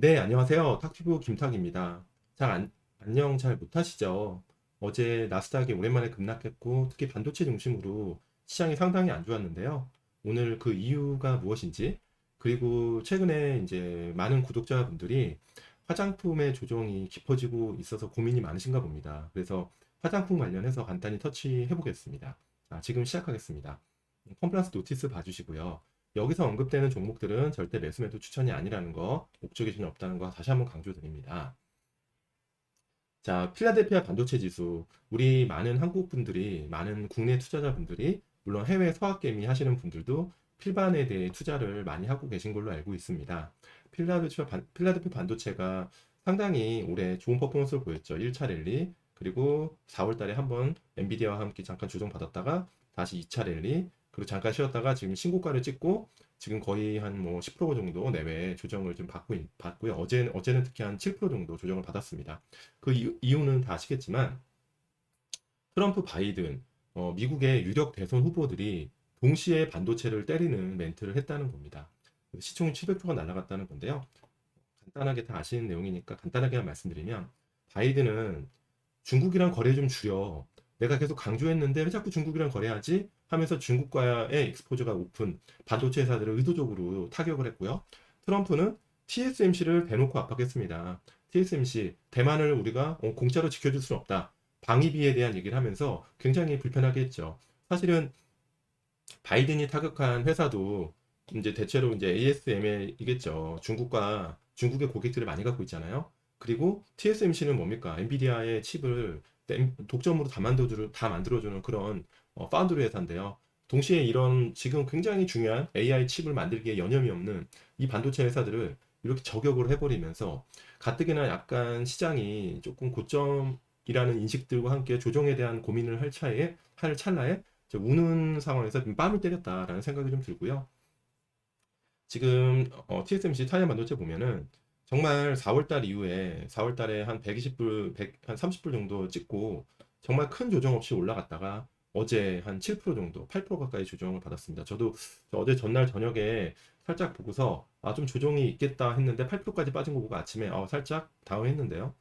네, 안녕하세요. 탁튜브 김탁입니다. 안녕 잘 못하시죠? 어제 나스닥이 오랜만에 급락했고, 특히 반도체 중심으로 시장이 상당히 안 좋았는데요. 오늘 그 이유가 무엇인지, 그리고 최근에 이제 많은 구독자분들이 화장품의 조정이 깊어지고 있어서 고민이 많으신가 봅니다. 그래서 화장품 관련해서 간단히 터치해 보겠습니다. 지금 시작하겠습니다. 컴플라스 노티스 봐주시고요. 여기서 언급되는 종목들은 절대 매수 매도 추천이 아니라는 거, 목적이 전혀 없다는 거 다시 한번 강조드립니다. 자, 필라델피아 반도체 지수. 우리 많은 한국 분들이, 많은 국내 투자자분들이, 물론 해외 서학개미 하시는 분들도 필반에 대해 투자를 많이 하고 계신 걸로 알고 있습니다. 필라델피아 반도체가 상당히 올해 좋은 퍼포먼스를 보였죠. 1차 랠리, 그리고 4월 달에 한번 엔비디아와 함께 잠깐 조정받았다가 다시 2차 랠리, 그리고 잠깐 쉬었다가 지금 신고가를 찍고 지금 거의 한 뭐 10% 정도 내외 조정을 좀 받고요. 어제는 특히 한 7% 정도 조정을 받았습니다. 그 이유는 다 아시겠지만 트럼프, 바이든, 미국의 유력 대선 후보들이 동시에 반도체를 때리는 멘트를 했다는 겁니다. 시총이 700조가 날아갔다는 건데요. 간단하게 다 아시는 내용이니까 간단하게만 말씀드리면 바이든은 중국이랑 거래 좀 줄여. 내가 계속 강조했는데 왜 자꾸 중국이랑 거래하지? 하면서 중국과의 익스포저가 오픈, 반도체 회사들을 의도적으로 타격을 했고요. 트럼프는 TSMC를 대놓고 압박했습니다. TSMC, 대만을 우리가 공짜로 지켜줄 수는 없다. 방위비에 대한 얘기를 하면서 굉장히 불편하게 했죠. 사실은 바이든이 타격한 회사도 이제 대체로 이제 ASML이겠죠. 중국의 고객들을 많이 갖고 있잖아요. 그리고 TSMC는 뭡니까? 엔비디아의 칩을 독점으로 다 만들어주는 그런 파운드리 회사인데요. 동시에 이런 지금 굉장히 중요한 AI 칩을 만들기에 여념이 없는 이 반도체 회사들을 이렇게 저격을 해버리면서 가뜩이나 약간 시장이 조금 고점이라는 인식들과 함께 조정에 대한 고민을 할 찰나에 우는 상황에서 좀 뺨을 때렸다라는 생각이 좀 들고요. 지금 TSMC 타이어 반도체 보면은 정말 4월달 이후에 4월달에 한 120불, 한 30불 정도 찍고 정말 큰 조정 없이 올라갔다가 어제 한 7% 정도, 8% 가까이 조정을 받았습니다. 저도 어제 전날 저녁에 살짝 보고서 좀 조정이 있겠다 했는데 8%까지 빠진 거 보고 아침에 살짝 다운했는데요.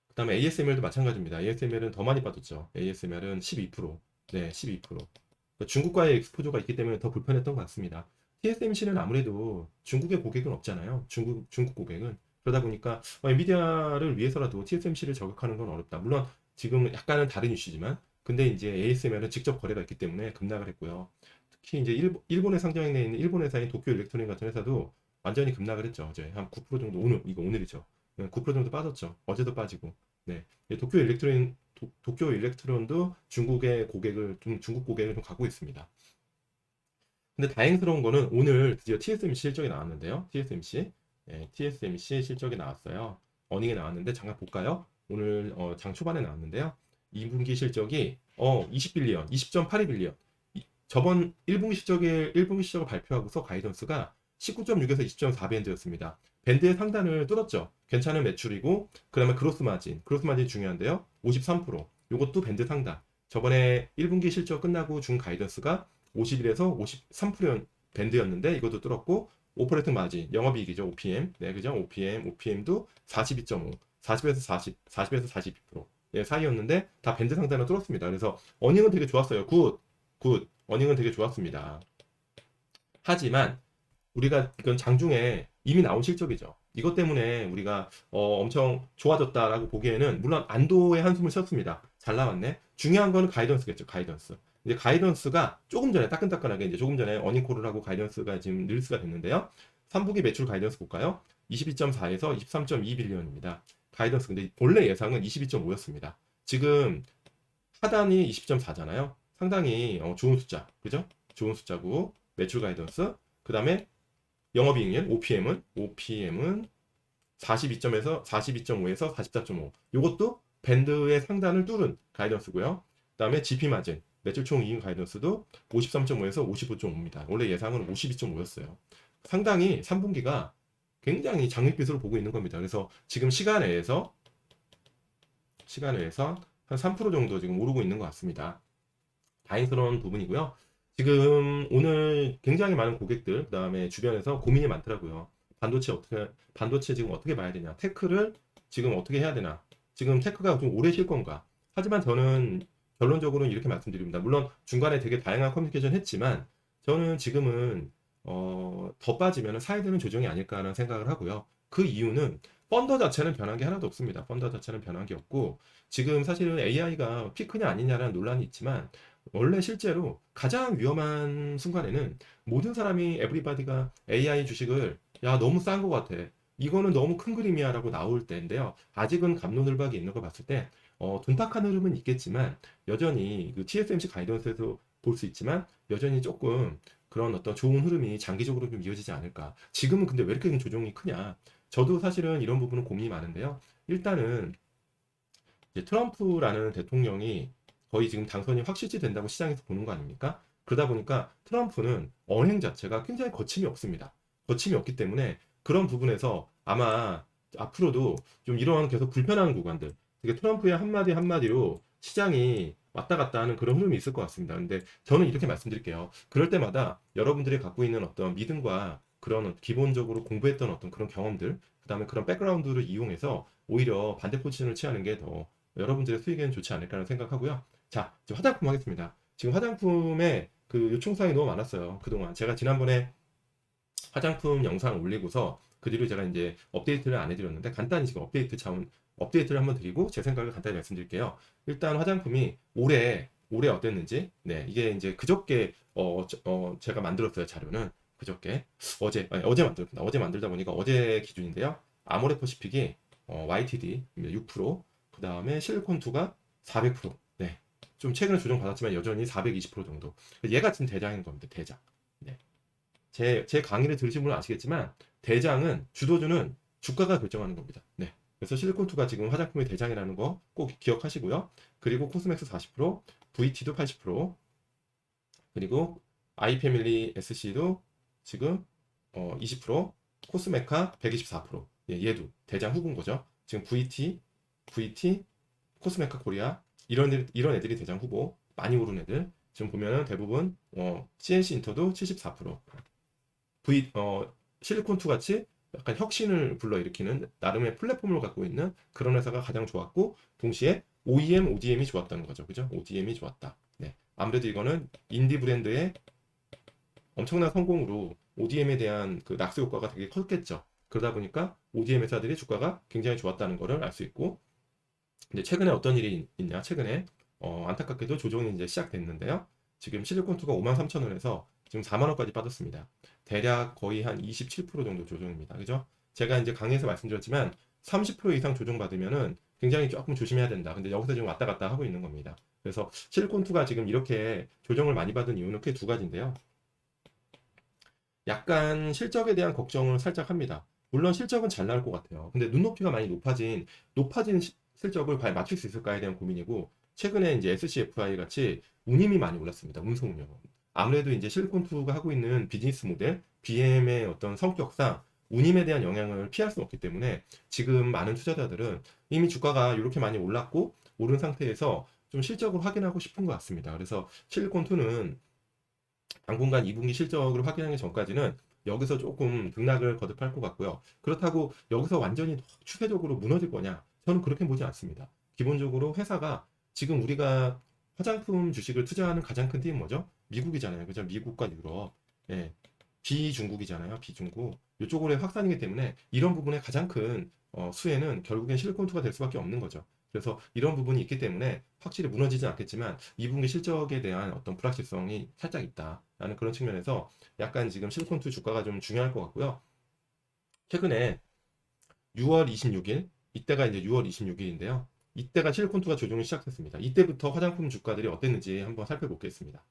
그다음에 ASML도 마찬가지입니다. ASML은 더 많이 빠졌죠. ASML은 12%. 네, 12%. 그러니까 중국과의 엑스포저가 있기 때문에 더 불편했던 것 같습니다. TSMC는 아무래도 중국의 고객은 없잖아요. 중국 고객은. 그러다 보니까 엔비디아를 위해서라도 TSMC를 저격하는 건 어렵다. 물론 지금 약간은 다른 이슈지만, 근데 이제 ASML은 직접 거래가 있기 때문에 급락을 했고요. 특히 이제 일본에 상장해 있는 일본 회사인 도쿄 일렉트로닉 같은 회사도 완전히 급락을 했죠. 어제 한 9% 정도, 이거 오늘이죠. 9% 정도 빠졌죠. 어제도 빠지고. 네. 도쿄 일렉트론도 중국 고객을 좀 갖고 있습니다. 근데 다행스러운 거는 오늘 드디어 TSMC 실적이 나왔는데요. TSMC 실적이 나왔어요. 어닝이 나왔는데 잠깐 볼까요? 오늘 장 초반에 나왔는데요. 2분기 실적이 20빌리언, 20.82빌리언. 저번 1분기 실적을 발표하고서 가이던스가 19.6에서 20.4 밴드였습니다. 밴드의 상단을 뚫었죠. 괜찮은 매출이고, 그다음에 그로스 마진 중요한데요. 53%. 이것도 밴드 상단. 저번에 1분기 실적 끝나고 준 가이던스가 51에서 53% 밴드였는데 이것도 뚫었고, 오퍼레이팅 마진, 영업이익이죠. OPM. 네, 그죠? OPM도 42.5, 40에서 40, 40에서 42%. 예, 사이였는데 다 밴드 상단을 뚫었습니다. 그래서 어닝은 되게 좋았어요. 굿. 어닝은 되게 좋았습니다. 하지만 우리가 이건 장중에 이미 나온 실적이죠. 이것 때문에 우리가 엄청 좋아졌다라고 보기에는 물론 안도의 한숨을 쉬었습니다. 잘 나왔네. 중요한 거는 가이던스겠죠. 가이던스. 이제 가이던스가 조금 전에 따끈따끈하게 이제 조금 전에 어닝콜을 하고 가이던스가 지금 릴스가 됐는데요. 3분기 매출 가이던스 볼까요? 22.4에서 23.2 빌리언입니다. 가이던스 근데 본래 예상은 22.5였습니다. 지금 하단이 20.4잖아요. 상당히 좋은 숫자. 그죠? 좋은 숫자고 매출 가이던스 그다음에 영업이익률 OPM은 42점에서 42.5에서 44.5. 이것도 밴드의 상단을 뚫은 가이던스고요. 그다음에 GP 마진 매출 총 이익 가이던스도 53.5에서 55.5입니다. 원래 예상은 52.5였어요. 상당히 3분기가 굉장히 장밋빛으로 보고 있는 겁니다. 그래서 지금 시간 외에서 한 3% 정도 지금 오르고 있는 것 같습니다. 다행스러운 부분이고요. 지금 오늘 굉장히 많은 고객들, 그다음에 주변에서 고민이 많더라고요. 반도체 지금 어떻게 봐야 되냐? 테크를 지금 어떻게 해야 되나? 지금 테크가 좀 오래 쉴 건가? 하지만 저는 결론적으로는 이렇게 말씀드립니다. 물론 중간에 되게 다양한 커뮤니케이션 했지만 저는 지금은 더 빠지면 사야 되는 조정이 아닐까라는 생각을 하고요. 그 이유는 펀더 자체는 변한 게 하나도 없습니다. 펀더 자체는 변한 게 없고 지금 사실은 AI가 피크냐 아니냐라는 논란이 있지만 원래 실제로 가장 위험한 순간에는 모든 사람이 에브리바디가 AI 주식을 야 너무 싼 것 같아. 이거는 너무 큰 그림이야 라고 나올 때인데요. 아직은 갑론을박이 있는 걸 봤을 때 둔탁한 흐름은 있겠지만 여전히 그 TSMC 가이던스에서 볼 수 있지만 여전히 조금 그런 어떤 좋은 흐름이 장기적으로 좀 이어지지 않을까. 지금은 근데 왜 이렇게 조정이 크냐? 저도 사실은 이런 부분은 고민이 많은데요. 일단은 이제 트럼프라는 대통령이 거의 지금 당선이 확실시 된다고 시장에서 보는 거 아닙니까? 그러다 보니까 트럼프는 언행 자체가 굉장히 거침이 없습니다. 거침이 없기 때문에 그런 부분에서 아마 앞으로도 좀 이러한 계속 불편한 구간들, 되게 트럼프의 한마디 한마디로 시장이 왔다 갔다 하는 그런 흐름이 있을 것 같습니다. 근데 저는 이렇게 말씀드릴게요. 그럴 때마다 여러분들이 갖고 있는 어떤 믿음과 그런 기본적으로 공부했던 어떤 그런 경험들, 그 다음에 그런 백그라운드를 이용해서 오히려 반대 포지션을 취하는 게더 여러분들의 수익에는 좋지 않을까라는 생각하고요. 자, 지금 화장품 하겠습니다. 지금 화장품에 그 요청사항이 너무 많았어요. 그동안 제가 지난번에 화장품 영상 올리고서 그 뒤로 제가 이제 업데이트를 안 해드렸는데 간단히 지금 업데이트를 한번 드리고 제 생각을 간단히 말씀드릴게요. 일단 화장품이 올해 어땠는지, 네, 이게 이제 그저께 제가 만들었어요. 자료는 그저께 어제 만들었습니다. 어제 만들다 보니까 어제 기준인데요. 아모레퍼시픽이 YTD 6%, 그 다음에 실리콘2가 400%. 네. 좀 최근에 조정받았지만 여전히 420% 정도. 얘가 지금 대장인 겁니다. 대장. 네. 제 강의를 들으신 분은 아시겠지만, 대장은, 주도주는 주가가 결정하는 겁니다. 네. 그래서 실리콘2가 지금 화장품의 대장이라는 거 꼭 기억하시고요. 그리고 코스맥스 40%, VT도 80%, 그리고 아이패밀리 SC도 지금 20%, 코스메카 124%. 예, 얘도 대장 후보인 거죠. 지금 VT, 코스메카 코리아 이런 애들이 대장 후보 많이 오른 애들 지금 보면은 대부분 CNC 인터도 74%, 실리콘2 같이 약간 혁신을 불러일으키는 나름의 플랫폼을 갖고 있는 그런 회사가 가장 좋았고 동시에 OEM, ODM이 좋았다는 거죠. 그죠? ODM이 좋았다. 네. 아무래도 이거는 인디 브랜드의 엄청난 성공으로 ODM에 대한 그 낙수 효과가 되게 컸겠죠. 그러다 보니까 ODM 회사들이 주가가 굉장히 좋았다는 것을 알 수 있고, 근데 최근에 어떤 일이 있냐? 최근에 안타깝게도 조정이 이제 시작됐는데요. 지금 실리콘2가 53,000원에서 지금 4만 원까지 빠졌습니다. 대략 거의 한 27% 정도 조정입니다. 그죠? 제가 이제 강의에서 말씀드렸지만 30% 이상 조정받으면은 굉장히 조금 조심해야 된다. 근데 여기서 지금 왔다 갔다 하고 있는 겁니다. 그래서 실리콘2가 지금 이렇게 조정을 많이 받은 이유는 크게 두 가지인데요. 약간 실적에 대한 걱정을 살짝 합니다. 물론 실적은 잘 나올 것 같아요. 근데 눈높이가 많이 높아진 실적을 과연 맞출 수 있을까에 대한 고민이고, 최근에 이제 SCFI 같이 운임이 많이 올랐습니다. 운송운영. 아무래도 이제 실리콘2가 하고 있는 비즈니스 모델, BM의 어떤 성격상 운임에 대한 영향을 피할 수 없기 때문에 지금 많은 투자자들은 이미 주가가 이렇게 많이 올랐고, 오른 상태에서 좀 실적을 확인하고 싶은 것 같습니다. 그래서 실리콘2는 당분간 2분기 실적을 확인하기 전까지는 여기서 조금 등락을 거듭할 것 같고요. 그렇다고 여기서 완전히 추세적으로 무너질 거냐? 저는 그렇게 보지 않습니다. 기본적으로 회사가 지금 우리가 화장품 주식을 투자하는 가장 큰 팀은 뭐죠? 미국이잖아요. 그죠? 미국과 유럽. 예. 비중국이잖아요. 비중국. 이쪽으로의 확산이기 때문에 이런 부분의 가장 큰 수혜는 결국엔 실리콘투가 될 수밖에 없는 거죠. 그래서 이런 부분이 있기 때문에 확실히 무너지진 않겠지만 2분기 실적에 대한 어떤 불확실성이 살짝 있다라는 그런 측면에서 약간 지금 실리콘투 주가가 좀 중요할 것 같고요. 최근에 6월 26일, 이때가 이제 6월 26일인데요. 이때가 실리콘투가 조정이 시작했습니다. 이때부터 화장품 주가들이 어땠는지 한번 살펴보겠습니다.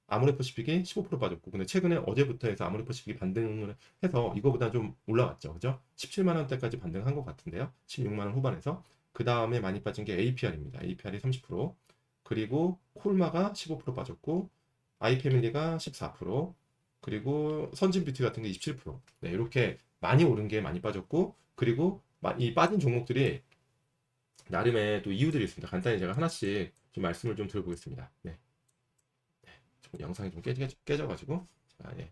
아모레퍼시픽이 15% 빠졌고, 근데 최근에 어제부터 해서 아모레퍼시픽이 반등을 해서 이거보다 좀 올라왔죠. 그죠? 17만 원대까지 반등한 것 같은데요. 16만 원 후반에서. 그 다음에 많이 빠진 게 APR입니다. APR이 30%, 그리고 콜마가 15% 빠졌고, 아이패밀리가 14%, 그리고 선진뷰티 같은 게 27%. 네, 이렇게 많이 오른 게 많이 빠졌고, 그리고 이 빠진 종목들이 나름의 또 이유들이 있습니다. 간단히 제가 하나씩 좀 말씀을 좀 드려보겠습니다. 네. 영상이 좀 깨져가지고. 자, 예.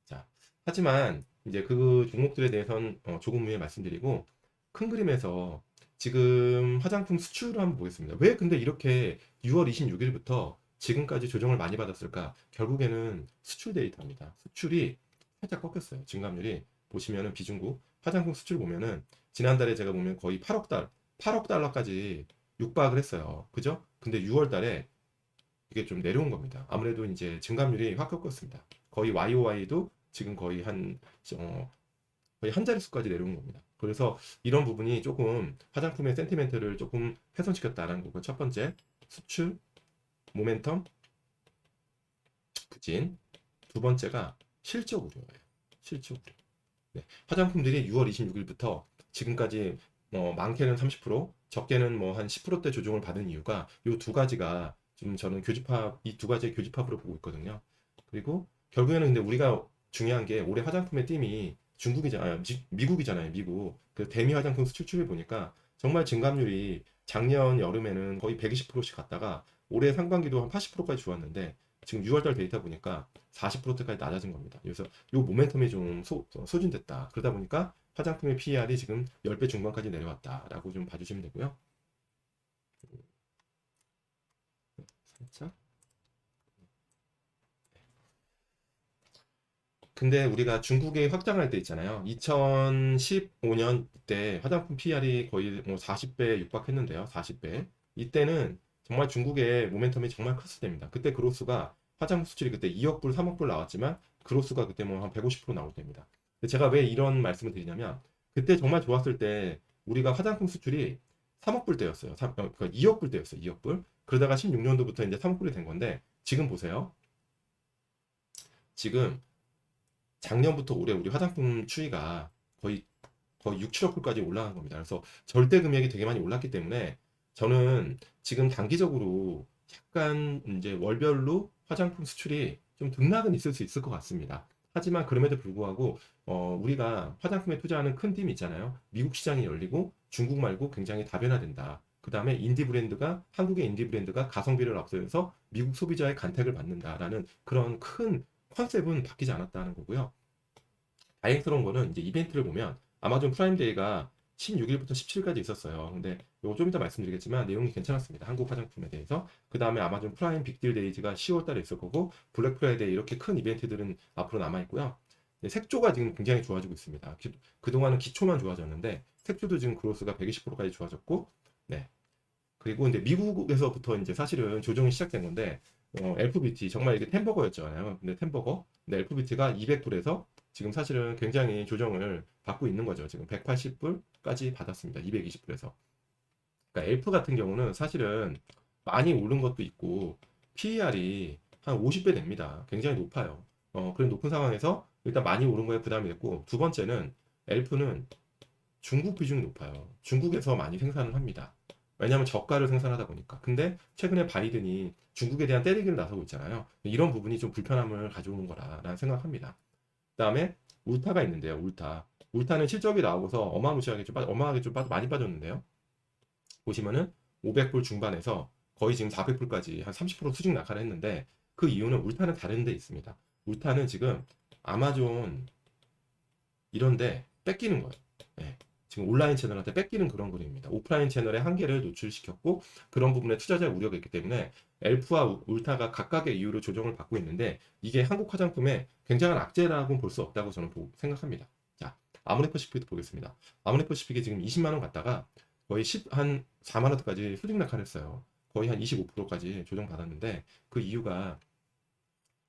자, 하지만 이제 그 종목들에 대해서는 조금 후에 말씀드리고, 큰 그림에서 지금 화장품 수출을 한번 보겠습니다. 왜 근데 이렇게 6월 26일부터 지금까지 조정을 많이 받았을까? 결국에는 수출 데이터입니다. 수출이 살짝 꺾였어요. 증감률이 보시면은 비중국 화장품 수출 보면은 지난달에 제가 보면 거의 8억 달러까지 육박을 했어요. 그죠? 근데 6월 달에 이게 좀 내려온 겁니다. 아무래도 이제 증감률이 확 꺾였습니다. 거의 YOY도 지금 거의 한 자릿수까지 내려온 겁니다. 그래서 이런 부분이 조금 화장품의 센티멘트를 조금 훼손시켰다는 거고, 첫 번째 수출 모멘텀 부진, 두 번째가 실적 우려예요. 실적 우려. 네. 화장품들이 6월 26일부터 지금까지 많게는 30%, 적게는 뭐 한 10%대 조정을 받은 이유가 이 두 가지가 좀 저는 이 두 가지의 교집합으로 보고 있거든요. 그리고 결국에는 근데 우리가 중요한 게 올해 화장품의 팀이 중국이잖아요. 미국이잖아요. 미국. 그 대미 화장품 수출을 보니까 정말 증감률이 작년 여름에는 거의 120%씩 갔다가 올해 상반기도 한 80%까지 좋았는데 지금 6월달 데이터 보니까 40%까지 낮아진 겁니다. 그래서 이 모멘텀이 좀 소진됐다. 그러다 보니까 화장품의 PER이 지금 10배 중반까지 내려왔다라고 좀 봐주시면 되고요. 살짝. 근데 우리가 중국에 확장할 때 있잖아요. 2015년 때 화장품 PR이 거의 뭐 40배 육박했는데요. 40배. 이때는 정말 중국의 모멘텀이 정말 컸을 때입니다. 그때 그로스가 화장품 수출이 그때 2억 불, 3억 불 나왔지만 그로스가 그때 뭐 한 150% 나올 때입니다. 근데 제가 왜 이런 말씀을 드리냐면 그때 정말 좋았을 때 우리가 화장품 수출이 3억 불 때였어요. 그러니까 2억 불 때였어요. 2억 불. 그러다가 16년도부터 이제 3억 불이 된 건데 지금 보세요. 지금 작년부터 올해 우리 화장품 추이가 거의 6, 7억 불까지 올라간 겁니다. 그래서 절대 금액이 되게 많이 올랐기 때문에 저는 지금 단기적으로 약간 이제 월별로 화장품 수출이 좀 등락은 있을 수 있을 것 같습니다. 하지만 그럼에도 불구하고 우리가 화장품에 투자하는 큰 팀이 있잖아요. 미국 시장이 열리고 중국 말고 굉장히 다변화된다. 그 다음에 한국의 인디 브랜드가 가성비를 앞서서 미국 소비자의 간택을 받는다라는 그런 큰 컨셉은 바뀌지 않았다는 거고요. 다행스러운 거는 이제 이벤트를 보면 아마존 프라임데이가 16일부터 17일까지 있었어요. 근데 이거 좀 이따 말씀드리겠지만 내용이 괜찮았습니다. 한국 화장품에 대해서. 그 다음에 아마존 프라임 빅딜 데이즈가 10월 달에 있을 거고 블랙 프라이데이 이렇게 큰 이벤트들은 앞으로 남아 있고요. 네, 색조가 지금 굉장히 좋아지고 있습니다. 그동안은 기초만 좋아졌는데 색조도 지금 그로스가 120%까지 좋아졌고, 네. 그리고 이제 미국에서부터 이제 사실은 조정이 시작된 건데 LPBT 정말 이게 템버거였잖아요. 근데 LPBT가 200불에서 지금 사실은 굉장히 조정을 받고 있는 거죠. 지금 180불까지 받았습니다. 220불에서. 그러니까 엘프 같은 경우는 사실은 많이 오른 것도 있고 PER이 한 50배 됩니다. 굉장히 높아요. 그런 높은 상황에서 일단 많이 오른 거에 부담이 됐고 두 번째는 엘프는 중국 비중이 높아요. 중국에서 많이 생산을 합니다. 왜냐하면 저가를 생산하다 보니까. 근데 최근에 바이든이 중국에 대한 때리기를 나서고 있잖아요. 이런 부분이 좀 불편함을 가져오는 거라는 생각합니다. 그다음에 울타가 있는데요. 울타는 실적이 나오고서 어마어마하게 좀 많이 빠졌는데요. 보시면은 500불 중반에서 거의 지금 400불까지 한 30% 수직 낙하를 했는데 그 이유는 울타는 다른 데 있습니다. 울타는 지금 아마존 이런데 뺏기는 거예요. 예. 지금 온라인 채널한테 뺏기는 그런 그림입니다. 오프라인 채널의 한계를 노출시켰고 그런 부분에 투자자의 우려가 있기 때문에 엘프와 울타가 각각의 이유로 조정을 받고 있는데 이게 한국 화장품의 굉장한 악재라고 볼 수 없다고 저는 생각합니다. 자, 아모레퍼시픽도 보겠습니다. 아모레퍼시픽이 지금 20만 원 갔다가 거의 한 4만 원까지 수직 낙하를 했어요. 거의 한 25%까지 조정받았는데 그 이유가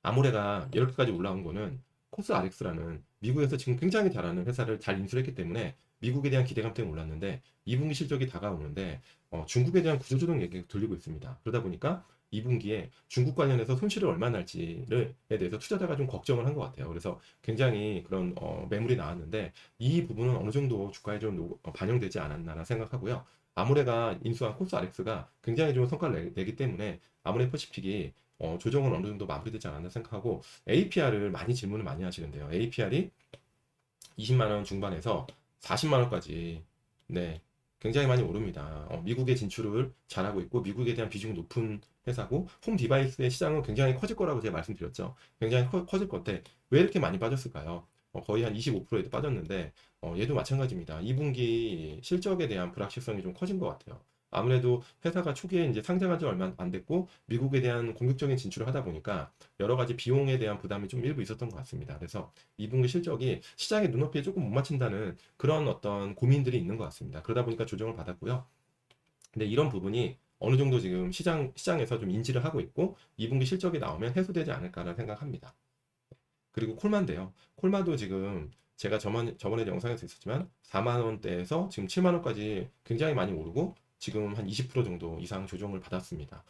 아모레가 이렇게까지 올라온 거는 코스RX라는 미국에서 지금 굉장히 잘하는 회사를 잘 인수했기 때문에 미국에 대한 기대감 때문에 올랐는데 2분기 실적이 다가오는데 중국에 대한 구조조정 얘기가 들리고 있습니다. 그러다 보니까 2분기에 중국 관련해서 손실을 얼마나 날지에 대해서 투자자가 좀 걱정을 한 것 같아요. 그래서 굉장히 그런 매물이 나왔는데 이 부분은 어느 정도 주가에 좀 반영되지 않았나 생각하고요. 아모레가 인수한 코스RX가 굉장히 좋은 성과를 내기 때문에 아모레 퍼시픽이 조정은 어느 정도 마무리되지 않았나 생각하고 APR을 질문을 많이 하시는데요. APR이 20만 원 중반에서 40만 원까지 네 굉장히 많이 오릅니다. 미국의 진출을 잘하고 있고 미국에 대한 비중이 높은 회사고 홈 디바이스의 시장은 굉장히 커질 거라고 제가 말씀드렸죠. 굉장히 커질 건데 왜 이렇게 많이 빠졌을까요? 거의 한 25%에도 빠졌는데 얘도 마찬가지입니다. 2분기 실적에 대한 불확실성이 좀 커진 것 같아요. 아무래도 회사가 초기에 이제 상장한 지 얼마 안 됐고 미국에 대한 공격적인 진출을 하다 보니까 여러 가지 비용에 대한 부담이 좀 일부 있었던 것 같습니다. 그래서 2분기 실적이 시장의 눈높이에 조금 못 맞춘다는 그런 어떤 고민들이 있는 것 같습니다. 그러다 보니까 조정을 받았고요. 근데 이런 부분이 어느 정도 지금 시장에서 좀 인지를 하고 있고 2분기 실적이 나오면 해소되지 않을까라는 생각합니다. 그리고 콜마인데요. 콜마도 지금 제가 저번에 영상에서 있었지만 4만 원대에서 지금 7만 원까지 굉장히 많이 오르고 지금 한 20% 정도 이상 조정을 받았습니다.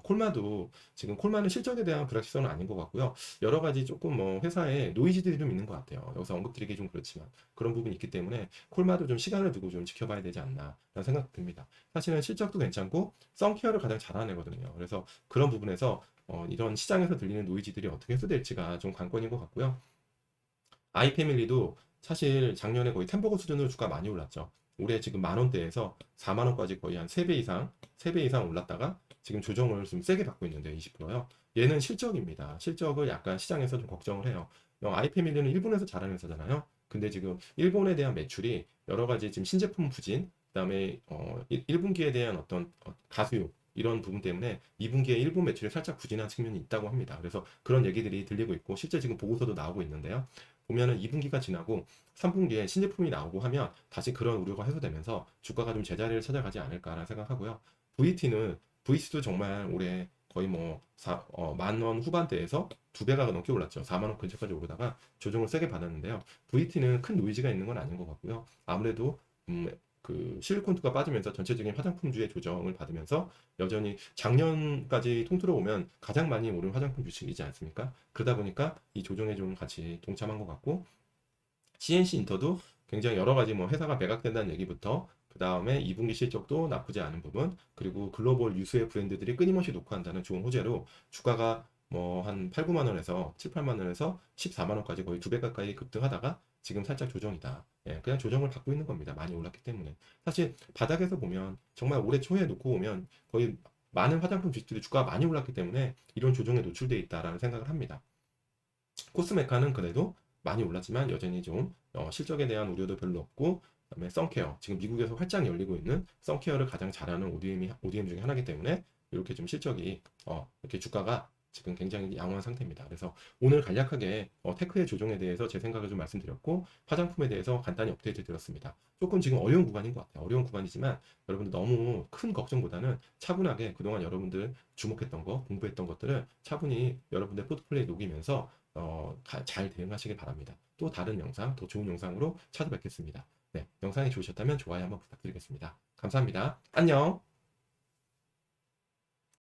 콜마도 지금 콜마는 실적에 대한 불확실성은 아닌 것 같고요. 여러 가지 조금 뭐 회사에 노이즈들이 좀 있는 것 같아요. 여기서 언급드리기 좀 그렇지만 그런 부분이 있기 때문에 콜마도 좀 시간을 두고 좀 지켜봐야 되지 않나 라는 생각 듭니다. 사실은 실적도 괜찮고 썬케어를 가장 잘하는 애거든요. 그래서 그런 부분에서 이런 시장에서 들리는 노이즈들이 어떻게 해소될지가 좀 관건인 것 같고요. 아이패밀리도 사실 작년에 거의 템버거 수준으로 주가 많이 올랐죠. 올해 지금 만 원대에서 4만 원까지 거의 한 3배 이상, 3배 이상 올랐다가 지금 조정을 좀 세게 받고 있는데 20%요. 얘는 실적입니다. 실적을 약간 시장에서 좀 걱정을 해요. 아이패밀리는 일본에서 잘하는 회사잖아요. 근데 지금 일본에 대한 매출이 여러 가지 지금 신제품 부진, 그다음에 1분기에 대한 어떤 가수요 이런 부분 때문에 2분기에 일본 매출이 살짝 부진한 측면이 있다고 합니다. 그래서 그런 얘기들이 들리고 있고 실제 지금 보고서도 나오고 있는데요. 보면은 2분기가 지나고 3분기에 신제품이 나오고 하면 다시 그런 우려가 해소되면서 주가가 좀 제자리를 찾아가지 않을까라는 생각하고요. VT도 정말 올해 거의 뭐 만원 후반대에서 두 배가 넘게 올랐죠. 4만 원 근처까지 오르다가 조정을 세게 받았는데요. VT는 큰 노이즈가 있는 건 아닌 것 같고요. 아무래도 음, 그 실리콘투가 빠지면서 전체적인 화장품주의 조정을 받으면서 여전히 작년까지 통틀어 보면 가장 많이 오른 화장품 주식이지 않습니까? 그러다 보니까 이 조정에 좀 같이 동참한 것 같고 CNC 인터도 굉장히 여러 가지 뭐 회사가 매각된다는 얘기부터 그 다음에 2분기 실적도 나쁘지 않은 부분 그리고 글로벌 유수의 브랜드들이 끊임없이 녹화한다는 좋은 호재로 주가가 뭐 한 8, 9만 원에서 7, 8만 원에서 14만 원까지 거의 두 배 가까이 급등하다가 지금 살짝 조정이다. 예, 그냥 조정을 받고 있는 겁니다. 많이 올랐기 때문에. 사실 바닥에서 보면 정말 올해 초에 놓고 보면 거의 많은 화장품 주식들이 주가가 많이 올랐기 때문에 이런 조정에 노출돼 있다라는 생각을 합니다. 코스메카는 그래도 많이 올랐지만 여전히 좀 실적에 대한 우려도 별로 없고 그다음에 선케어 지금 미국에서 활짝 열리고 있는 선케어를 가장 잘하는 ODM 중에 하나이기 때문에 이렇게 좀 실적이 이렇게 주가가 지금 굉장히 양호한 상태입니다. 그래서 오늘 간략하게 테크의 조정에 대해서 제 생각을 좀 말씀드렸고 화장품에 대해서 간단히 업데이트 드렸습니다. 조금 지금 어려운 구간인 것 같아요. 어려운 구간이지만 여러분들 너무 큰 걱정보다는 차분하게 그동안 여러분들 주목했던 거 공부했던 것들을 차분히 여러분들 포트폴리오에 녹이면서 잘 대응하시길 바랍니다. 또 다른 영상, 더 좋은 영상으로 찾아뵙겠습니다. 네, 영상이 좋으셨다면 좋아요 한번 부탁드리겠습니다. 감사합니다. 안녕!